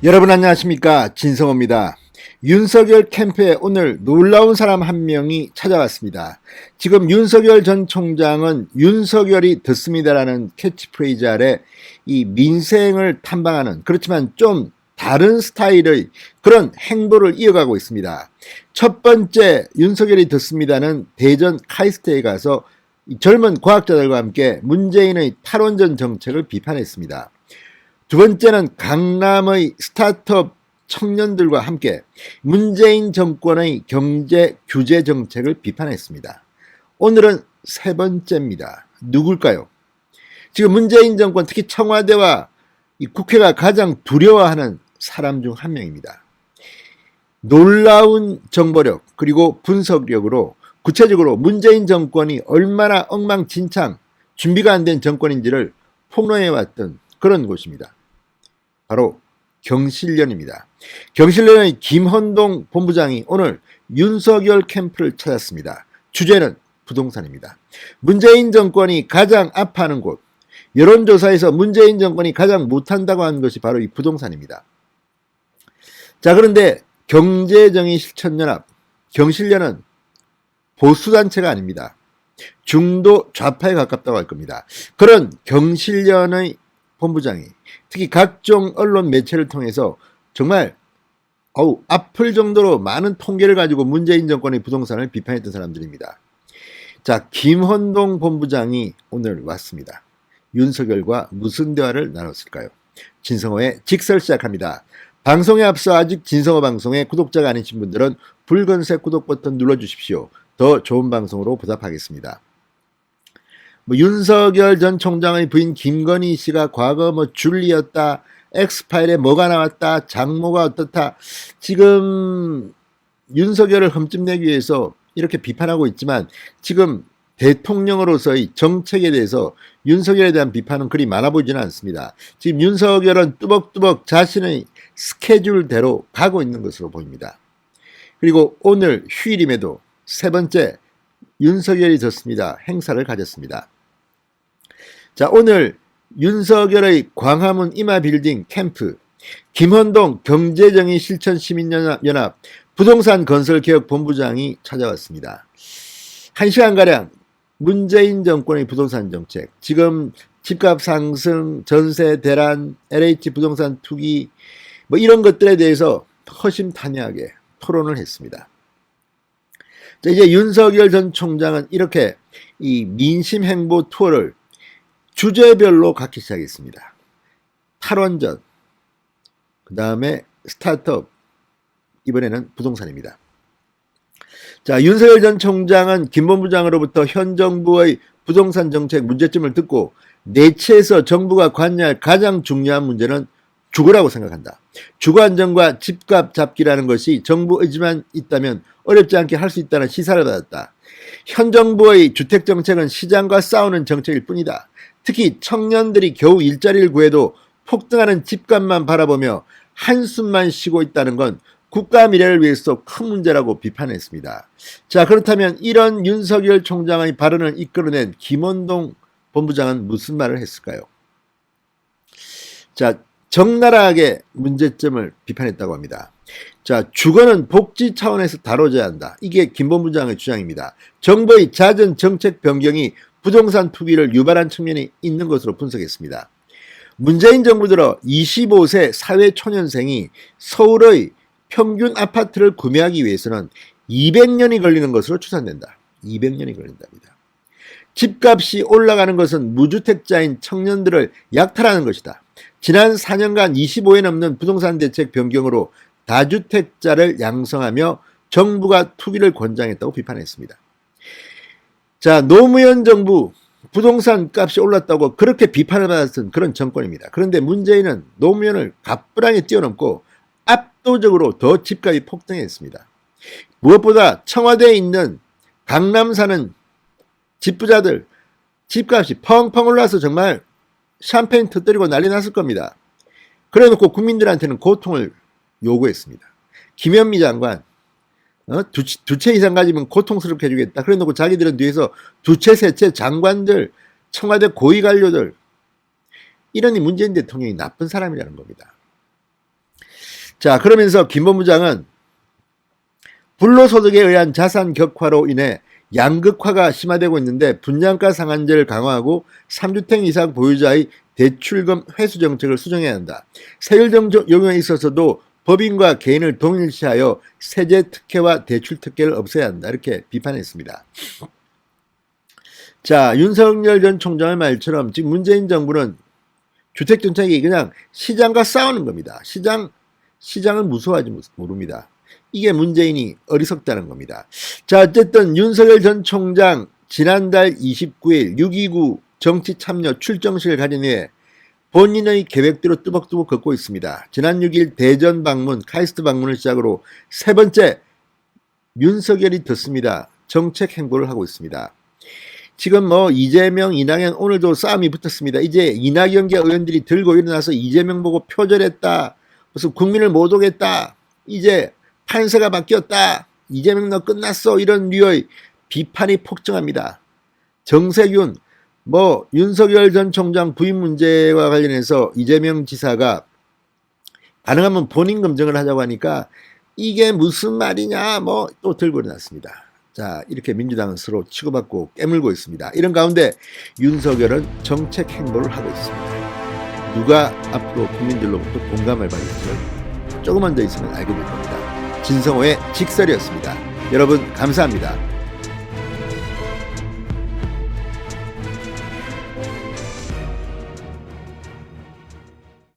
여러분 안녕하십니까, 진성호입니다. 윤석열 캠프에 오늘 놀라운 사람 한 명이 찾아왔습니다. 지금 윤석열 전 총장은 윤석열이 듣습니다라는 캐치프레이즈 아래 이 민생을 탐방하는, 그렇지만 좀 다른 스타일의 그런 행보를 이어가고 있습니다. 첫 번째 윤석열이 듣습니다는 대전 카이스트에 가서 젊은 과학자들과 함께 문재인의 탈원전 정책을 비판했습니다. 두 번째는 강남의 스타트업 청년들과 함께 문재인 정권의 경제 규제 정책을 비판했습니다. 오늘은 세 번째입니다. 누굴까요? 지금 문재인 정권, 특히 청와대와 이 국회가 가장 두려워하는 사람 중 한 명입니다. 놀라운 정보력 그리고 분석력으로 구체적으로 문재인 정권이 얼마나 엉망진창 준비가 안 된 정권인지를 폭로해왔던 그런 곳입니다. 바로 경실련입니다. 경실련의 김헌동 본부장이 오늘 윤석열 캠프를 찾았습니다. 주제는 부동산입니다. 문재인 정권이 가장 아파하는 곳, 여론조사에서 문재인 정권이 가장 못한다고 하는 것이 바로 이 부동산입니다. 자, 그런데 경제정의실천연합, 경실련은 보수단체가 아닙니다. 중도 좌파에 가깝다고 할 겁니다. 그런 경실련의 본부장이 특히 각종 언론 매체를 통해서 정말 아플 정도로 많은 통계를 가지고 문재인 정권의 부동산을 비판했던 사람들입니다. 자, 김헌동 본부장이 오늘 왔습니다. 윤석열과 무슨 대화를 나눴을까요? 진성호의 직설 시작합니다. 방송에 앞서 아직 진성호 방송에 구독자가 아니신 분들은 붉은색 구독 버튼 눌러주십시오. 더 좋은 방송으로 보답하겠습니다. 윤석열 전 총장의 부인 김건희 씨가 과거 줄리였다, 엑스파일에 뭐가 나왔다, 장모가 어떻다, 지금 윤석열을 흠집내기 위해서 이렇게 비판하고 있지만 지금 대통령으로서의 정책에 대해서 윤석열에 대한 비판은 그리 많아 보이지는 않습니다. 지금 윤석열은 뚜벅뚜벅 자신의 스케줄대로 가고 있는 것으로 보입니다. 그리고 오늘 휴일임에도 세 번째 윤석열이 졌습니다 행사를 가졌습니다. 자, 오늘 윤석열의 광화문 이마빌딩 캠프, 김헌동 경제정의실천시민연합 부동산 건설개혁 본부장이 찾아왔습니다. 1시간가량 문재인 정권의 부동산 정책, 지금 집값 상승, 전세 대란, LH 부동산 투기 이런 것들에 대해서 허심탄회하게 토론을 했습니다. 자, 이제 윤석열 전 총장은 이렇게 이 민심 행보 투어를 주제별로 갖기 시작했습니다. 탈원전, 그 다음에 스타트업, 이번에는 부동산입니다. 자, 윤석열 전 총장은 김 본부장으로부터 현 정부의 부동산 정책 문제점을 듣고 내치에서 정부가 관여할 가장 중요한 문제는 주거라고 생각한다. 주거 안정과 집값 잡기라는 것이 정부 의지만 있다면 어렵지 않게 할 수 있다는 시사를 받았다. 현 정부의 주택 정책은 시장과 싸우는 정책일 뿐이다. 특히 청년들이 겨우 일자리를 구해도 폭등하는 집값만 바라보며 한숨만 쉬고 있다는 건 국가 미래를 위해서 큰 문제라고 비판했습니다. 자, 그렇다면 이런 윤석열 총장의 발언을 이끌어낸 김헌동 본부장은 무슨 말을 했을까요? 자, 적나라하게 문제점을 비판했다고 합니다. 자, 주거는 복지 차원에서 다뤄져야 한다. 이게 김 본부장의 주장입니다. 정부의 잦은 정책 변경이 부동산 투기를 유발한 측면이 있는 것으로 분석했습니다. 문재인 정부 들어 25세 사회초년생이 서울의 평균 아파트를 구매하기 위해서는 200년이 걸리는 것으로 추산된다. 200년이 걸린답니다. 집값이 올라가는 것은 무주택자인 청년들을 약탈하는 것이다. 지난 4년간 25에 넘는 부동산 대책 변경으로 다주택자를 양성하며 정부가 투기를 권장했다고 비판했습니다. 자, 노무현 정부 부동산 값이 올랐다고 그렇게 비판을 받았던 그런 정권입니다. 그런데 문재인은 노무현을 가뿐하게 뛰어넘고 압도적으로 더 집값이 폭등했습니다. 무엇보다 청와대에 있는 강남 사는 집부자들 집값이 펑펑 올라서 정말 샴페인 터뜨리고 난리 났을 겁니다. 그래놓고 국민들한테는 고통을 요구했습니다. 김현미 장관, 두 채 이상 가지면 고통스럽게 해주겠다. 그래놓고 자기들은 뒤에서 두 채, 세 채 장관들, 청와대 고위 관료들, 이러니 문재인 대통령이 나쁜 사람이라는 겁니다. 자, 그러면서 김 본부장은 불로소득에 의한 자산 격화로 인해 양극화가 심화되고 있는데 분양가 상한제를 강화하고 3주택 이상 보유자의 대출금 회수 정책을 수정해야 한다. 세율 적용에 있어서도 법인과 개인을 동일시하여 세제 특혜와 대출 특혜를 없애야 한다. 이렇게 비판했습니다. 자, 윤석열 전 총장의 말처럼 지금 문재인 정부는 주택 정책이 그냥 시장과 싸우는 겁니다. 시장을 무서워하지 모릅니다. 이게 문재인이 어리석다는 겁니다. 자, 어쨌든 윤석열 전 총장 지난달 29일 6.29 정치 참여 출정식을 가진 후에 본인의 계획대로 뚜벅뚜벅 걷고 있습니다. 지난 6일 대전 방문, 카이스트 방문을 시작으로 세 번째 윤석열이 듣습니다. 정책 행보를 하고 있습니다. 지금 이재명, 이낙연 오늘도 싸움이 붙었습니다. 이제 이낙연계 의원들이 들고 일어나서 이재명 보고 표절했다. 무슨 국민을 못 오겠다. 이제 판세가 바뀌었다. 이재명 너 끝났어. 이런 류의 비판이 폭증합니다. 정세균, 윤석열 전 총장 부인 문제와 관련해서 이재명 지사가 가능하면 본인 검증을 하자고 하니까 이게 무슨 말이냐 또 들고 일어났습니다. 자, 이렇게 민주당은 서로 치고받고 깨물고 있습니다. 이런 가운데 윤석열은 정책 행보를 하고 있습니다. 누가 앞으로 국민들로부터 공감을 받을지를 조금만 더 있으면 알게 될 겁니다. 진성호의 직설이었습니다. 여러분 감사합니다.